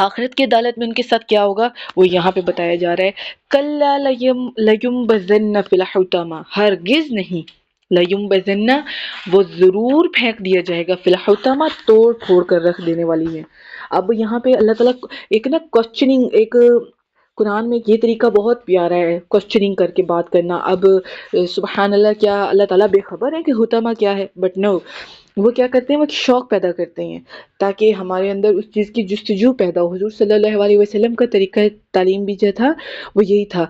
آخرت کی عدالت میں ان کے ساتھ کیا ہوگا وہ یہاں پہ بتایا جا رہا ہے، کَلَّا لَيُنبَذَنَّ فِي الْحُطَمَةِ، ہرگز نہیں، لَيُنبَذَنَّ وہ ضرور پھینک دیا جائے گا، فی الحطمہ توڑ پھوڑ کر رکھ دینے والی میں۔ اب یہاں پہ اللہ تعالیٰ ایک نا کوشچننگ، ایک قرآن میں یہ طریقہ بہت پیارا ہے کوشچننگ کر کے بات کرنا۔ اب سبحان اللہ، کیا اللہ تعالیٰ بے خبر ہے کہ حطمہ کیا ہے؟ بٹ نو، وہ کیا کرتے ہیں، وہ ایک شوق پیدا کرتے ہیں تاکہ ہمارے اندر اس چیز کی جستجو پیدا ہو۔ حضور صلی اللہ علیہ وسلم کا طریقہ تعلیم بھی جو تھا وہ یہی تھا،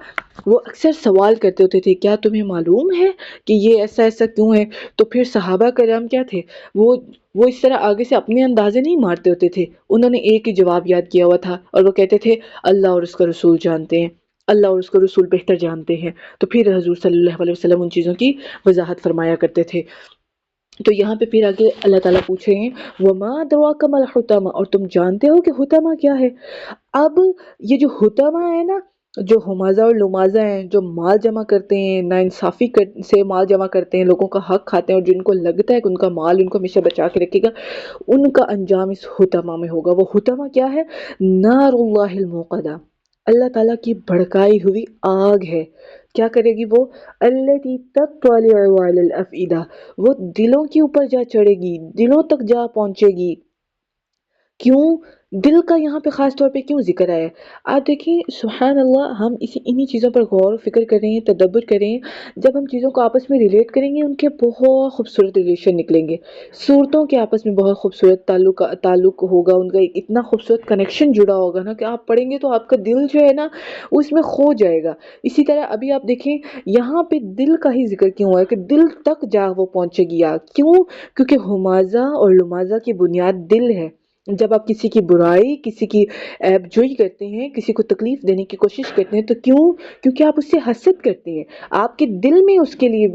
وہ اکثر سوال کرتے ہوتے تھے، کیا تمہیں معلوم ہے کہ یہ ایسا ایسا کیوں ہے؟ تو پھر صحابہ کرام کیا تھے، وہ اس طرح آگے سے اپنے اندازے نہیں مارتے ہوتے تھے، انہوں نے ایک ہی جواب یاد کیا ہوا تھا اور وہ کہتے تھے اللہ اور اس کا رسول جانتے ہیں، اللہ اور اس کا رسول بہتر جانتے ہیں۔ تو پھر حضور صلی اللہ علیہ وسلم ان چیزوں کی وضاحت فرمایا کرتے تھے۔ تو یہاں پہ پھر آگے اللہ تعالیٰ پوچھ رہے ہیں وَمَا أَدْرَاكَ مَا الْحُطَمَةُ، اور تم جانتے ہو کہ حطمہ کیا ہے؟ اب یہ جو حطمہ ہے نا، جو ہمازہ اور لمازہ ہیں، جو مال جمع کرتے ہیں، نا انصافی سے مال جمع کرتے ہیں، لوگوں کا حق کھاتے ہیں، اور جن کو لگتا ہے کہ ان کا مال ان کو ہمیشہ بچا کے رکھے گا، ان کا انجام اس حطمہ میں ہوگا۔ وہ حطمہ کیا ہے؟ نار اللہ الموقدہ، اللہ تعالیٰ کی بھڑکائی ہوئی آگ ہے۔ کیا کرے گی وہ؟ التی تطلع علی الافئدہ، وہ دلوں کے اوپر جا چڑھے گی، دلوں تک جا پہنچے گی۔ کیوں دل کا یہاں پہ خاص طور پہ کیوں ذکر آیا ہے؟ آپ دیکھیں سبحان اللہ، ہم انہی چیزوں پر غور و فکر کریں، تدبر کریں، جب ہم چیزوں کو آپس میں ریلیٹ کریں گے ان کے بہت خوبصورت ریلیشن نکلیں گے، صورتوں کے آپس میں بہت خوبصورت تعلق ہوگا، ان کا اتنا خوبصورت کنیکشن جڑا ہوگا نا کہ آپ پڑھیں گے تو آپ کا دل جو ہے نا اس میں کھو جائے گا۔ اسی طرح ابھی آپ دیکھیں یہاں پہ دل کا ہی ذکر کیوں ہے کہ دل تک جا وہ پہنچے گی آگ، کیوں؟ کیونکہ ہمازہ اور لمازہ کی بنیاد دل ہے۔ جب آپ کسی کی برائی، کسی کی عیب جوئی کرتے ہیں، کسی کو تکلیف دینے کی کوشش کرتے ہیں تو کیوں؟ کیونکہ آپ اس سے حسد کرتے ہیں، آپ کے دل میں اس کے لیے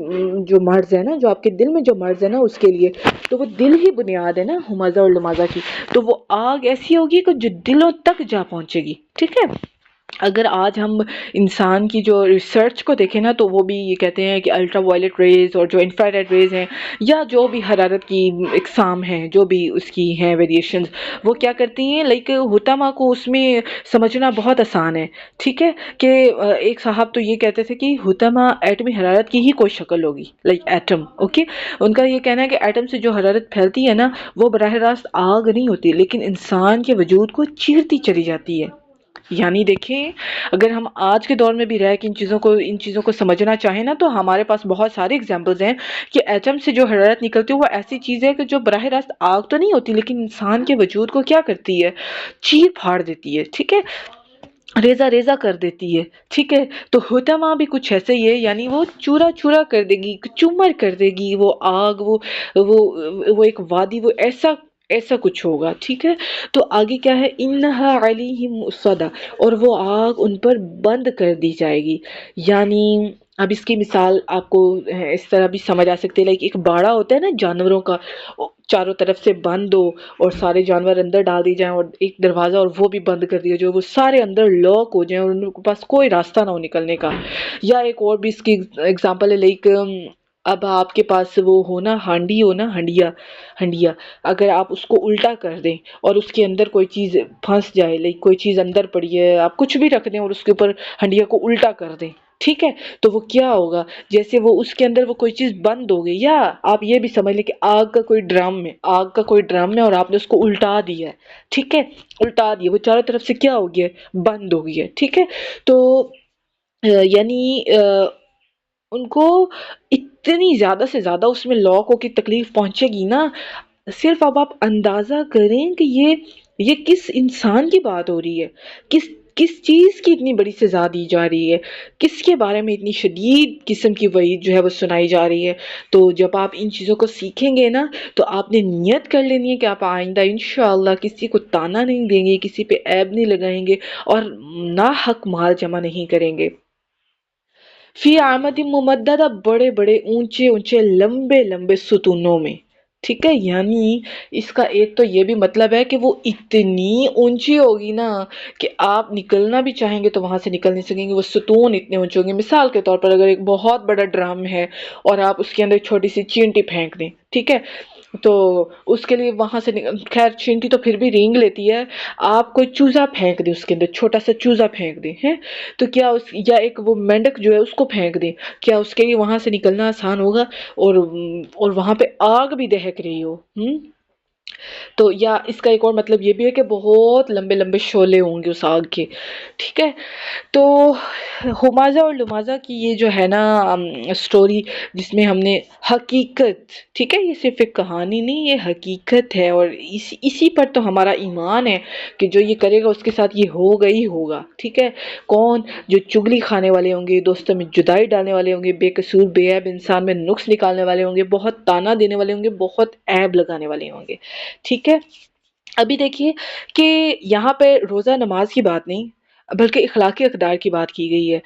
جو مرض ہے نا، جو آپ کے دل میں جو مرض ہے نا اس کے لیے، تو وہ دل ہی بنیاد ہے نا ہمازہ اور لمازہ کی، تو وہ آگ ایسی ہوگی کہ جو دلوں تک جا پہنچے گی، ٹھیک ہے؟ اگر آج ہم انسان کی جو ریسرچ کو دیکھیں نا تو وہ بھی یہ کہتے ہیں کہ الٹرا وائلٹ ریز اور جو انفرا ریڈ ریز ہیں یا جو بھی حرارت کی اقسام ہیں، جو بھی اس کی ہیں ویریشنز، وہ کیا کرتی ہیں، لائک حطمہ کو اس میں سمجھنا بہت آسان ہے، ٹھیک ہے؟ کہ ایک صاحب تو یہ کہتے تھے کہ حطمہ ایٹمی حرارت کی ہی کوئی شکل ہوگی، لائک ایٹم، اوکے؟ ان کا یہ کہنا ہے کہ ایٹم سے جو حرارت پھیلتی ہے نا وہ براہ راست آگ نہیں ہوتی، لیکن انسان کے وجود کو چیرتی چلی جاتی ہے۔ یعنی دیکھیں اگر ہم آج کے دور میں بھی رہ کے ان چیزوں کو سمجھنا چاہیں نا تو ہمارے پاس بہت سارے اگزامپلز ہیں کہ ایٹم سے جو حرارت نکلتی ہے وہ ایسی چیز ہے کہ جو براہ راست آگ تو نہیں ہوتی لیکن انسان کے وجود کو کیا کرتی ہے، چیر پھاڑ دیتی ہے، ٹھیک ہے، ریزہ ریزہ کر دیتی ہے، ٹھیک ہے؟ تو حطمہ بھی کچھ ایسے ہی ہے، یعنی وہ چورا چورا کر دے گی، چمر کر دے گی وہ آگ، وہ ایک وادی، وہ ایسا ایسا کچھ ہوگا، ٹھیک ہے؟ تو آگے کیا ہے، انہا علیہم مؤصدہ، اور وہ آگ ان پر بند کر دی جائے گی۔ یعنی اب اس کی مثال آپ کو اس طرح بھی سمجھ آ سکتی ہے، لائک ایک باڑا ہوتا ہے نا جانوروں کا، چاروں طرف سے بند ہو اور سارے جانور اندر ڈال دی جائیں، اور ایک دروازہ اور وہ بھی بند کر دیا جو وہ سارے اندر لاک ہو جائیں اور ان کے پاس کوئی راستہ نہ ہو نکلنے کا۔ یا ایک اور بھی اس کی اگزامپل ہے، لائک اب آپ کے پاس وہ ہو نا ہانڈی ہو نا، ہنڈیا، اگر آپ اس کو الٹا کر دیں اور اس کے اندر کوئی چیز پھنس جائے، لائک کوئی چیز اندر پڑی ہے، آپ کچھ بھی رکھ دیں اور اس کے اوپر ہنڈیا کو الٹا کر دیں، ٹھیک ہے؟ تو وہ کیا ہوگا، جیسے وہ اس کے اندر وہ کوئی چیز بند ہو گئی، یا آپ یہ بھی سمجھ لیں کہ آگ کا کوئی ڈرم ہے اور آپ نے اس کو الٹا دیا ہے، ٹھیک ہے؟ الٹا دیا، وہ چاروں طرف سے کیا ہو گیا ہے، بند ہو گئی ہے، ٹھیک ہے؟ تو یعنی ان کو اتنی زیادہ سے زیادہ اس میں لوگوں کی تکلیف پہنچے گی نا، صرف اب آپ اندازہ کریں کہ یہ کس انسان کی بات ہو رہی ہے، کس چیز کی اتنی بڑی سزا دی جا رہی ہے، کس کے بارے میں اتنی شدید قسم کی وعید جو ہے وہ سنائی جا رہی ہے۔ تو جب آپ ان چیزوں کو سیکھیں گے نا تو آپ نے نیت کر لینی ہے کہ آپ آئندہ انشاءاللہ کسی کو تانا نہیں دیں گے، کسی پہ عیب نہیں لگائیں گے اور ناحق مال جمع نہیں کریں گے۔ فی عامد ممددہ، بڑے بڑے اونچے اونچے لمبے لمبے ستونوں میں، ٹھیک ہے؟ یعنی اس کا ایک تو یہ بھی مطلب ہے کہ وہ اتنی اونچی ہوگی نا کہ آپ نکلنا بھی چاہیں گے تو وہاں سے نکل نہیں سکیں گے، وہ ستون اتنے اونچے ہوں گے۔ مثال کے طور پر اگر ایک بہت بڑا ڈرم ہے اور آپ اس کے اندر چھوٹی سی چینٹی پھینک دیں، ٹھیک ہے، تو اس کے لیے وہاں سے خیر چینٹی تو پھر بھی رینگ لیتی ہے، آپ کوئی چوزا پھینک دیں اس کے اندر، چھوٹا سا چوزا پھینک دیں ہیں تو کیا اس، یا ایک وہ مینڈک جو ہے اس کو پھینک دیں، کیا اس کے لیے وہاں سے نکلنا آسان ہوگا؟ اور وہاں پہ آگ بھی دہک رہی ہو، تو یا اس کا ایک اور مطلب یہ بھی ہے کہ بہت لمبے لمبے شعلے ہوں گے اس آگ کے، ٹھیک ہے؟ تو ہمازہ اور لمازہ کی یہ جو ہے نا سٹوری، جس میں ہم نے حقیقت، ٹھیک ہے، یہ صرف ایک کہانی نہیں، یہ حقیقت ہے، اور اسی پر تو ہمارا ایمان ہے کہ جو یہ کرے گا اس کے ساتھ یہ ہوگا ہی ہوگا، ٹھیک ہے؟ کون؟ جو چگلی کھانے والے ہوں گے، دوستوں میں جدائی ڈالنے والے ہوں گے، بے قصور بے عیب انسان میں نقص نکالنے والے ہوں گے، بہت تانا دینے والے ہوں گے، بہت عیب لگانے والے ہوں گے، ٹھیک ہے؟ ابھی دیکھیے کہ یہاں پہ روزہ نماز کی بات نہیں بلکہ اخلاقی اقدار کی بات کی گئی ہے،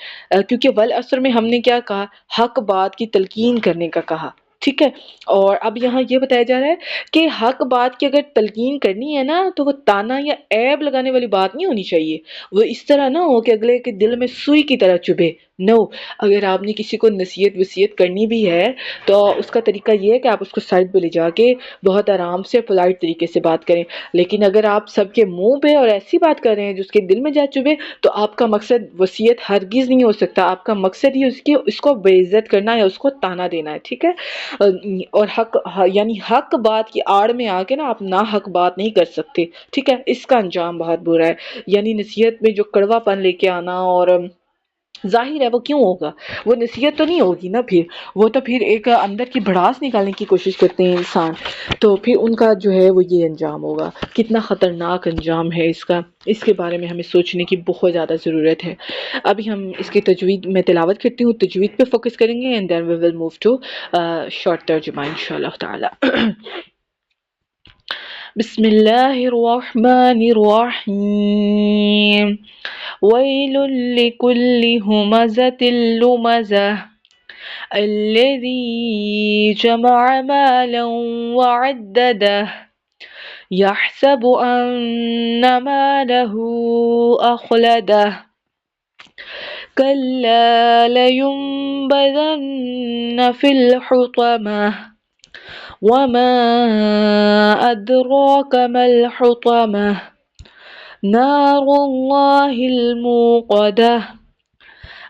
کیونکہ والعصر میں ہم نے کیا کہا؟ حق بات کی تلقین کرنے کا کہا، ٹھیک ہے؟ اور اب یہاں یہ بتایا جا رہا ہے کہ حق بات کی اگر تلقین کرنی ہے نا تو وہ تانا یا عیب لگانے والی بات نہیں ہونی چاہیے، وہ اس طرح نہ ہو کہ اگلے کے دل میں سوئی کی طرح چبھے، نو۔ اگر آپ نے کسی کو نصیحت وصیت کرنی بھی ہے تو اس کا طریقہ یہ ہے کہ آپ اس کو سائڈ پہ لے جا کے بہت آرام سے پولائٹ طریقے سے بات کریں، لیکن اگر آپ سب کے منہ پہ اور ایسی بات کر رہے ہیں جو اس کے دل میں جا چبھے تو آپ کا مقصد وصیت ہرگز نہیں ہو سکتا، آپ کا مقصد ہی اس کو بے عزت کرنا یا اس کو تانا دینا ہے، ٹھیک ہے؟ اور حق یعنی حق بات کی آڑ میں آ کے نا آپ نا حق بات نہیں کر سکتے، ٹھیک ہے؟ اس کا انجام بہت برا ہے، یعنی نصیحت میں جو کڑوا پن لے کے آنا، اور ظاہر ہے وہ کیوں ہوگا، وہ نصیحت تو نہیں ہوگی نا، پھر وہ تو پھر ایک اندر کی بھڑاس نکالنے کی کوشش کرتے ہیں انسان، تو پھر ان کا جو ہے وہ یہ انجام ہوگا، کتنا خطرناک انجام ہے اس کا، اس کے بارے میں ہمیں سوچنے کی بہت زیادہ ضرورت ہے۔ ابھی ہم اس کی تجوید میں تلاوت کرتی ہوں، تجوید پہ فوکس کریں گے، and then we will move to short ترجمہ انشاءاللہ تعالی۔ بسم اللہ الرحمن الرحیم، ویل لکل ہمزۃ لمزہ الذی جمع مالا وعددہ يحسب أن ماله أخلده كلا لينبذن في الحطمة وما أدراك ما الحطمة نار الله الموقدة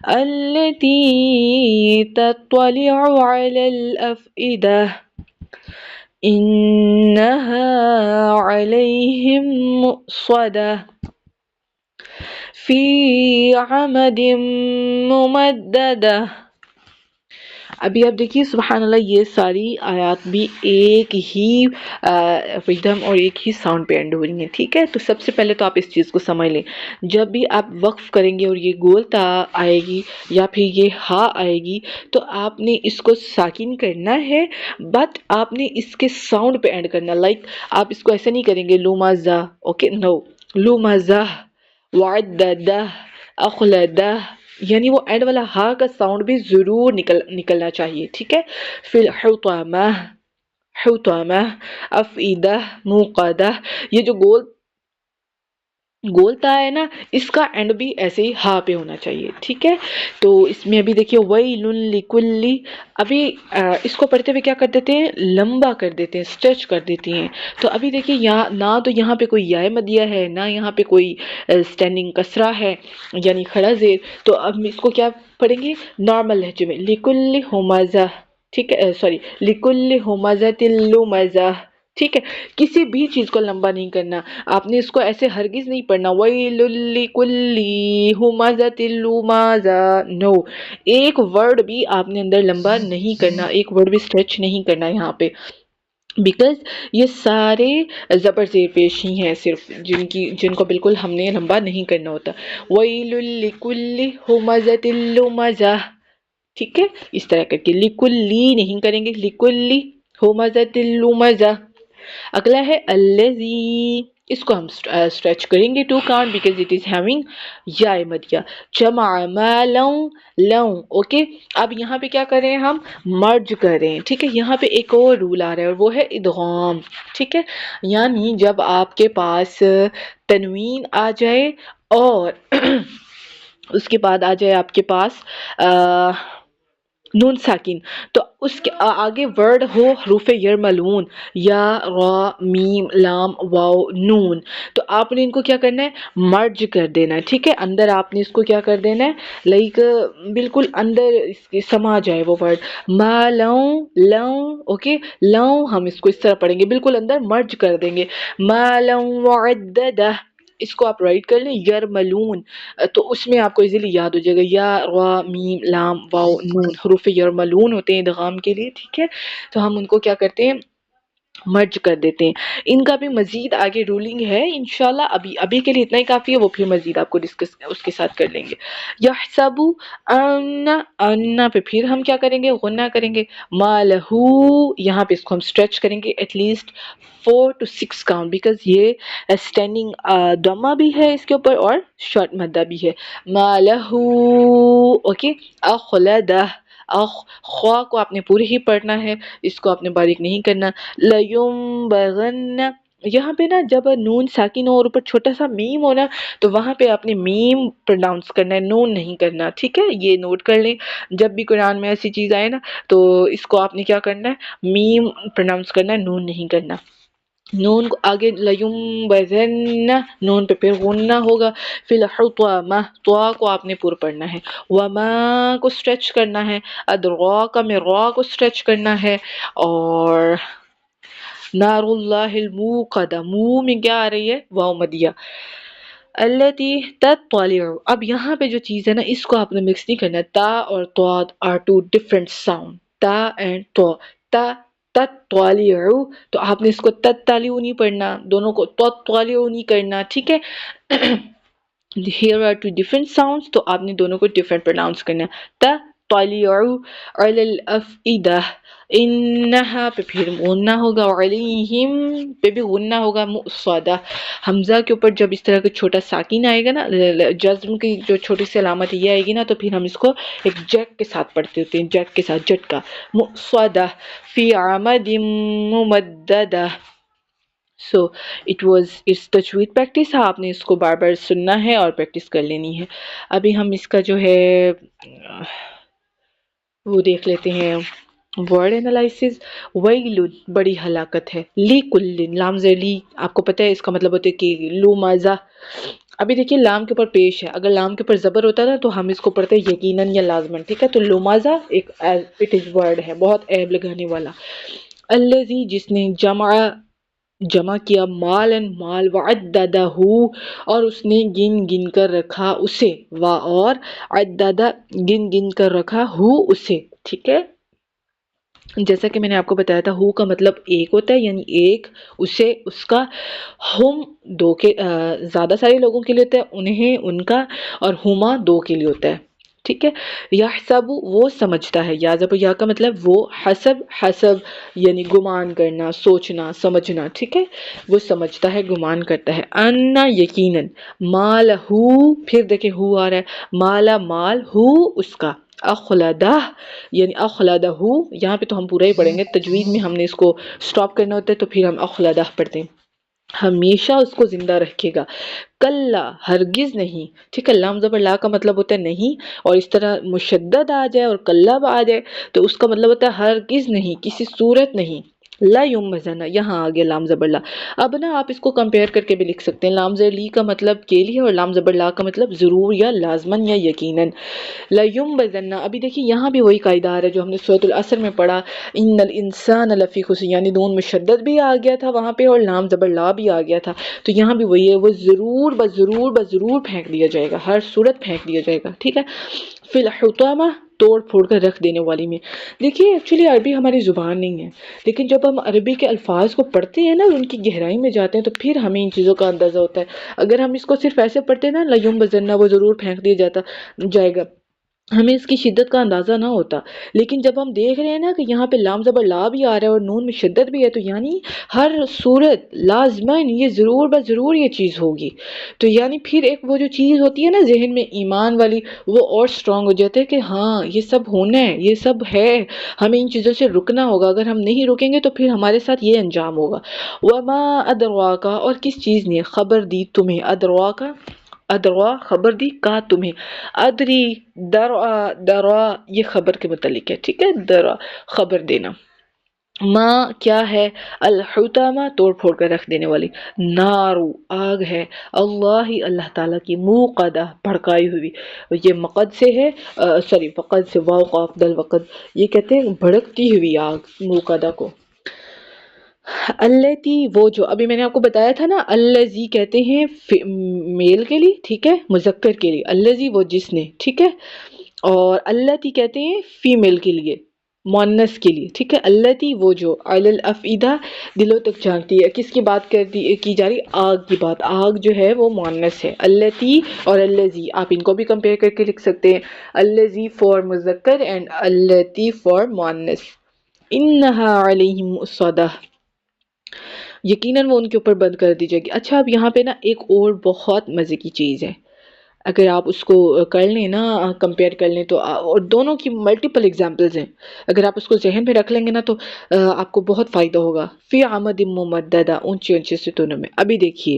التي تطلع على الأفئدة إنها عليهم مؤصدة في عمد ممددة۔ ابھی آپ دیکھیے سبحان اللہ، یہ ساری آیات بھی ایک ہی ریدم اور ایک ہی ساؤنڈ پہ اینڈ ہو رہی ہیں، ٹھیک ہے؟ تو سب سے پہلے تو آپ اس چیز کو سمجھ لیں، جب بھی آپ وقف کریں گے اور یہ گول تا آئے گی یا پھر یہ ہا آئے گی تو آپ نے اس کو ساکن کرنا ہے، بٹ آپ نے اس کے ساؤنڈ پہ اینڈ کرنا، لائک آپ اس کو ایسے نہیں کریں گے لومازہ، اوکے؟ نو، لومازہ وعددہ اخلدہ، یعنی وہ اینڈ والا ہا کا ساؤنڈ بھی ضرور نکلنا چاہیے، ٹھیک ہے؟ فی الحطمہ، حطمہ، افئدہ، موقدہ، یہ جو گولتا ہے نا اس کا اینڈ بھی ایسے ہی ہا پہ ہونا چاہیے، ٹھیک ہے؟ تو اس میں ابھی دیکھیے ویل لکل، ابھی اس کو پڑھتے ہوئے کیا کر دیتے ہیں؟ لمبا کر دیتے ہیں، اسٹریچ کر دیتے ہیں، تو ابھی دیکھیے یہاں نہ تو یہاں پہ کوئی یائے مدیہ ہے، نہ یہاں پہ کوئی اسٹینڈنگ کسرہ ہے یعنی کھڑا زیر، تو اب اس کو کیا پڑھیں گے نارمل لہجے میں؟ لکل ہمزہ، ٹھیک ہے؟ سوری، لکل ہمزۃ لمزہ، ٹھیک ہے؟ کسی بھی چیز کو لمبا نہیں کرنا، آپ نے اس کو ایسے ہرگز نہیں پڑھنا ویل لکل ہمزۃ لمزہ، نو، ایک ورڈ بھی آپ نے اندر لمبا نہیں کرنا، ایک ورڈ بھی اسٹریچ نہیں کرنا یہاں پہ، بیکاز یہ سارے زبر زیر پیش ہی ہیں صرف، جن کو بالکل ہم نے لمبا نہیں کرنا ہوتا۔ ویل لکل ہمزۃ لمزہ، ٹھیک ہے؟ اس طرح کر کے لکلی نہیں کریں گے، لکلی ہمزۃ لمزہ۔ اگلا ہے الذی، اس کو ہم اسٹریچ کریں گے to count because it is having یا مدیہ، جمع مالا لوں، اوکے؟ اب یہاں پہ کیا کریں ہم؟ مرج کریں، ٹھیک ہے؟ یہاں پہ ایک اور رول آ رہا ہے اور وہ ہے ادغام، ٹھیک ہے؟ یعنی جب آپ کے پاس تنوین آ جائے اور اس کے بعد آ جائے آپ کے پاس نون ساکن، تو اس کے آگے ورڈ ہو حروف یرملون، یا را میم لام واو نون، تو آپ نے ان کو کیا کرنا ہے مرج کر دینا ہے، ٹھیک ہے، اندر آپ نے اس کو کیا کر دینا ہے، لائک بالکل اندر اس کے سما جائے وہ ورڈ، ما لوں لوں، اوکے، لوں ہم اس کو اس طرح پڑھیں گے، بالکل اندر مرج کر دیں گے، ما لوں وعددہ، اس کو آپ رائٹ کر لیں یرملون، تو اس میں آپ کو ایزیلی یاد ہو جائے گا، یا را میم لام واو نون حروف یرملون ہوتے ہیں ادغام کے لیے، ٹھیک ہے، تو ہم ان کو کیا کرتے ہیں مرج کر دیتے ہیں۔ ان کا بھی مزید آگے رولنگ ہے انشاءاللہ، ابھی کے لیے اتنا ہی کافی ہے، وہ پھر مزید آپ کو ڈسکس اس کے ساتھ کر لیں گے۔ یحسب ان پہ پھر ہم کیا کریں گے غنہ کریں گے، مالہ یہاں پہ اس کو ہم اسٹریچ کریں گے at least 4 to 6 count, because یہ اسٹینڈنگ دمہ بھی ہے اس کے اوپر اور شارٹ مدہ بھی ہے، مالہ، اوکے، اخلدہ، خواہ کو آپ نے پوری ہی پڑھنا ہے، اس کو آپ نے باریک نہیں کرنا، لیمبغن، یہاں پہ نا جب نون ساکن ہو اور اوپر چھوٹا سا میم ہونا تو وہاں پہ آپ نے میم پروناؤنس کرنا ہے، نون نہیں کرنا، ٹھیک ہے، یہ نوٹ کر لیں، جب بھی قرآن میں ایسی چیز آئے نا تو اس کو آپ نے کیا کرنا ہے میم پروناؤنس کرنا ہے، نون نہیں کرنا۔ نون کو آگے لیمبذن، نون پہ پھر غنہ ہوگا، فی الحطمہ، طوا کو آپ نے پور پڑھنا ہے، وما کو سٹریچ کرنا ہے، ادراک میں را کو سٹریچ کرنا ہے، اور نار اللہ الموقدہ، منہ میں کیا آ رہی ہے واو مدیہ، التی تطلع، اب یہاں پہ جو چیز ہے نا اس کو آپ نے مکس نہیں کرنا، تا اور طاد آر ٹو ڈفرنٹ ساؤنڈ، تا اینڈ تو، تا تطلع، تو آپ نے اس کو تتلیو نہیں پڑھنا، دونوں کو تطلع نہیں کرنا، ٹھیک ہے، here are two different sounds، تو آپ نے دونوں کو different pronounce کرنا ہے، تطلع علی الافئدہ، انہا پہ پھر غنہ ہوگا، علیہم پہ بھی غنہ ہوگا، مؤصدہ، حمزہ کے اوپر جب اس طرح کا چھوٹا ساکن آئے گا نا، جزم کی جو چھوٹی سی علامت یہ آئے گی نا تو پھر ہم اس کو ایک جیک کے ساتھ پڑھتے ہوتے ہیں، جیک کے ساتھ جھٹکا، مؤصدہ فی عمد ممددہ۔ سو اٹ واز اٹس تجوید پریکٹس، آپ نے اس کو بار بار سننا ہے اور پریکٹس کر لینی ہے۔ ابھی ہم اس کا جو ہے وہ دیکھ لیتے ہیں ورڈ انالائسز، ویل بڑی ہلاکت ہے، لی کل لام زیر لی، آپ کو پتہ ہے اس کا مطلب ہوتا ہے کہ لو مازہ، ابھی دیکھیے لام کے اوپر پیش ہے، اگر لام کے اوپر زبر ہوتا نا تو ہم اس کو پڑھتے یقیناً یا لازماً، ٹھیک ہے، تو لومازہ ایک اٹ از ورڈ ہے بہت عیب لگانے والا، الذی جس نے جمع کیا، مالن مال، وعددہ اور اس نے گن گن کر رکھا اسے، اور عددہ گن گن کر رکھا اسے، ٹھیک ہے، جیسا کہ میں نے آپ کو بتایا تھا ہو کا مطلب ایک ہوتا ہے، یعنی ایک، اسے، اس کا، ہم دو کے زیادہ سارے لوگوں کے لیے ہوتا ہے، انہیں ان کا، اور ہما دو کے لیے ہوتا ہے، ٹھیک ہے، یحسب وہ سمجھتا ہے، یا زبر یا کا مطلب وہ، حسب یعنی گمان کرنا، سوچنا، سمجھنا، ٹھیک ہے، وہ سمجھتا ہے، گمان کرتا ہے، انا یقیناً، مال ہو، پھر دیکھیں ہو آ رہا ہے، مالا مال ہو اس کا، اخلدہ یعنی اخلدہ، یہاں پہ تو ہم پورا ہی پڑھیں گے، تجوید میں ہم نے اس کو سٹاپ کرنا ہوتا ہے تو پھر ہم اخلدہ پڑھتے ہیں، ہمیشہ اس کو زندہ رکھے گا، کلا ہرگز نہیں، ٹھیک ہے، لام زبر لا کا مطلب ہوتا ہے نہیں، اور اس طرح مشدد آ جائے اور کلا آ جائے تو اس کا مطلب ہوتا ہے ہرگز نہیں، کسی صورت نہیں، لا یمزنا، یہاں آ گیا لام زبر لا، اب نا آپ اس کو کمپیئر کر کے بھی لکھ سکتے ہیں، لام زبر لی کا مطلب کے لیے اور لام زبر لا کا مطلب ضرور یا لازمن یا یقیناً، لَيُنبَذَنَّ، ابھی دیکھیے یہاں بھی وہی قاعدہ آ رہا ہے جو ہم نے سورۃ العصر میں پڑھا، ان الانسان لفی خسر، یعنی نون مشدد بھی آ گیا تھا وہاں پہ اور لام زبر لا بھی آ گیا تھا، تو یہاں بھی وہی ہے، وہ ضرور بضرور پھینک دیا جائے گا، ہر صورت پھینک دیا جائے گا، ٹھیک ہے، فی الحطامہ توڑ پھوڑ کر رکھ دینے والی میں، دیکھیے ایکچولی عربی ہماری زبان نہیں ہے، لیکن جب ہم عربی کے الفاظ کو پڑھتے ہیں نا ان کی گہرائی میں جاتے ہیں تو پھر ہمیں ان چیزوں کا اندازہ ہوتا ہے، اگر ہم اس کو صرف ایسے پڑھتے ہیں نا لَيُنبَذَنَّ، وہ ضرور پھینک دیا جائے گا، ہمیں اس کی شدت کا اندازہ نہ ہوتا، لیکن جب ہم دیکھ رہے ہیں نا کہ یہاں پہ لام زبر لا بھی آ رہا ہے اور نون میں شدت بھی ہے تو یعنی ہر صورت لازماً یہ ضرور یہ چیز ہوگی، تو یعنی پھر ایک وہ جو چیز ہوتی ہے نا ذہن میں ایمان والی وہ اور سٹرونگ ہو جاتے ہے کہ ہاں یہ سب ہونا ہے، یہ سب ہے، ہمیں ان چیزوں سے رکنا ہوگا، اگر ہم نہیں رکیں گے تو پھر ہمارے ساتھ یہ انجام ہوگا، وما ادراکا، اور کس چیز نے خبر دی تمہیں، ادراکا ادرا خبر دی کا تمہیں، ادری درا درا یہ خبر کے متعلق ہے، ٹھیک ہے، درا خبر دینا، ماں کیا ہے، الحطامہ توڑ پھوڑ کر رکھ دینے والی، نارو آگ ہے، اللہ اللہ تعالیٰ کی، موقدہ بھڑکائی ہوئی، یہ مقد سے ہے، سوری فقد سے، واو قاف دل وقد، یہ کہتے ہیں بھڑکتی ہوئی آگ موقدہ کو، التی وہ جو، ابھی میں نے آپ کو بتایا تھا نا الذی کہتے ہیں میل کے لیے، ٹھیک ہے، مذکر کے لیے، الذی وہ جس نے، ٹھیک ہے، اور التی کہتے ہیں فیمیل کے لیے، مؤنث کے لیے، ٹھیک ہے، التی وہ جو، علی الافئدہ دلوں تک جھانکتی ہے، کس کی بات کی جا رہی، آگ کی بات، آگ جو ہے وہ مؤنث ہے، التی اور الذی آپ ان کو بھی کمپیئر کر کے لکھ سکتے ہیں، الذی فار مذکر اینڈ التی فار مؤنث، انہا علیہم مؤصدہ یقیناً وہ ان کے اوپر بند کر دی جائے گی۔ اچھا اب یہاں پہ نا ایک اور بہت مزے کی چیز ہے، اگر آپ اس کو کر لیں نا، کمپیئر کر لیں تو، اور دونوں کی ملٹیپل اگزامپلز ہیں، اگر آپ اس کو ذہن میں رکھ لیں گے نا تو آپ کو بہت فائدہ ہوگا، فی عمد ممددہ اونچے اونچے ستونوں میں۔ ابھی دیکھیے،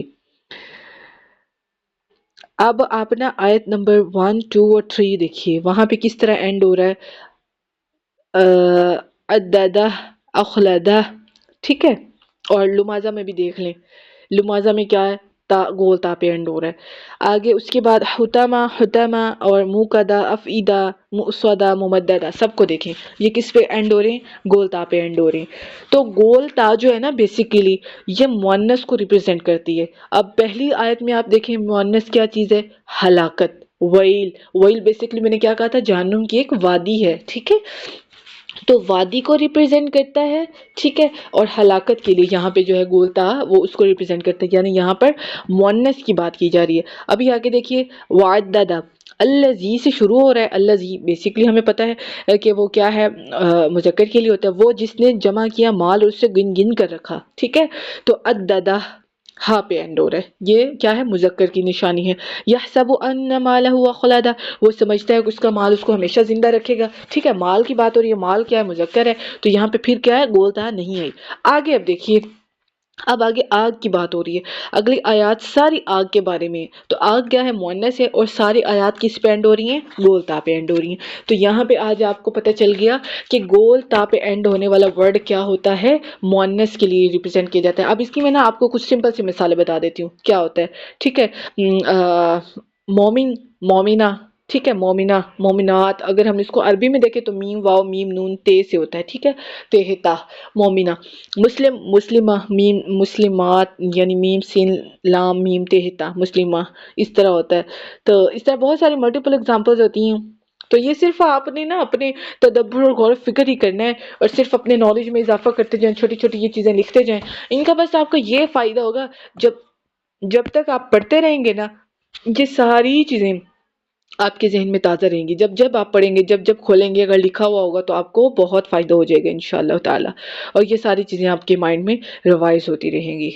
اب آپ نا آیت نمبر 1 2 اور 3 دیکھیے، وہاں پہ کس طرح اینڈ ہو رہا ہے، عددہ، اخلدہ، ٹھیک ہے، اور لمازہ میں بھی دیکھ لیں، لمازہ میں کیا ہے، تا گول تا پہ اینڈ ہو رہا ہے، آگے اس کے بعد حتمہ حتمہ اور موقدہ افعیدہ مؤصدہ ممددہ سب کو دیکھیں، یہ کس پہ اینڈ ہو رہے ہیں، گول تا پہ اینڈ ہو رہے ہیں، تو گول تا جو ہے نا بیسیکلی یہ مؤنث کو ریپرزینٹ کرتی ہے۔ اب پہلی آیت میں آپ دیکھیں مؤنث کیا چیز ہے، ہلاکت، ویل، ویل بیسیکلی میں نے کیا کہا تھا، جہنم کی ایک وادی ہے، ٹھیک ہے، تو وادی کو ریپرزینٹ کرتا ہے، ٹھیک ہے، اور ہلاکت کے لیے یہاں پہ جو ہے گولتا وہ اس کو ریپرزینٹ کرتا ہے، یعنی یہاں پر مؤنث کی بات کی جا رہی ہے۔ ابھی آگے دیکھیے، وعددہ، الذی سے شروع ہو رہا ہے، الذی بیسیکلی ہمیں پتہ ہے کہ وہ کیا ہے، مذکر کے لیے ہوتا ہے، وہ جس نے جمع کیا مال اور اس سے گن گن کر رکھا، ٹھیک ہے، تو عددہ ہاں پہ اینڈ ہو رہا ہے، یہ کیا ہے، مذکر کی نشانی ہے، یحسب ان مالہ اخلدہ، وہ سمجھتا ہے کہ اس کا مال اس کو ہمیشہ زندہ رکھے گا، ٹھیک ہے، مال کی بات ہو رہی ہے، مال کیا ہے، مذکر ہے، تو یہاں پہ پھر کیا ہے، گولتا نہیں ہے۔ آگے اب دیکھیے، اب آگے آگ کی بات ہو رہی ہے، اگلی آیات ساری آگ کے بارے میں، تو آگ کیا ہے، مؤنث ہے، اور ساری آیات کس پہ اینڈ ہو رہی ہیں، گول تا پہ اینڈ ہو رہی ہیں، تو یہاں پہ آج آپ کو پتہ چل گیا کہ گول تا پہ اینڈ ہونے والا ورڈ کیا ہوتا ہے، مؤنث کے لیے ریپرزینٹ کیا جاتا ہے۔ اب اس کی میں نا آپ کو کچھ سمپل سی مثالیں بتا دیتی ہوں کیا ہوتا ہے، ٹھیک ہے، مومن، مومنہ، ٹھیک ہے، مومنہ، مومنات، اگر ہم اس کو عربی میں دیکھیں تو میم واو میم نون تے سے ہوتا ہے، ٹھیک ہے، تہتا، مومنہ، مسلم، مسلمہ، میم مسلمات، یعنی میم سین لام میم تہتا، مسلمہ، اس طرح ہوتا ہے، تو اس طرح بہت ساری ملٹیپل اگزامپلز ہوتی ہیں، تو یہ صرف آپ نے نا اپنے تدبر اور غور و فکر ہی کرنا ہے، اور صرف اپنے نالج میں اضافہ کرتے جائیں، چھوٹی چھوٹی یہ چیزیں لکھتے جائیں، ان کا بس آپ کو یہ فائدہ ہوگا، جب تک آپ پڑھتے رہیں گے نا، یہ ساری چیزیں آپ کے ذہن میں تازہ رہیں گی، جب جب آپ پڑھیں گے، جب جب کھولیں گے، اگر لکھا ہوا ہوگا تو آپ کو بہت فائدہ ہو جائے گا انشاءاللہ تعالی، اور یہ ساری چیزیں آپ کے مائنڈ میں ریوائز ہوتی رہیں گی۔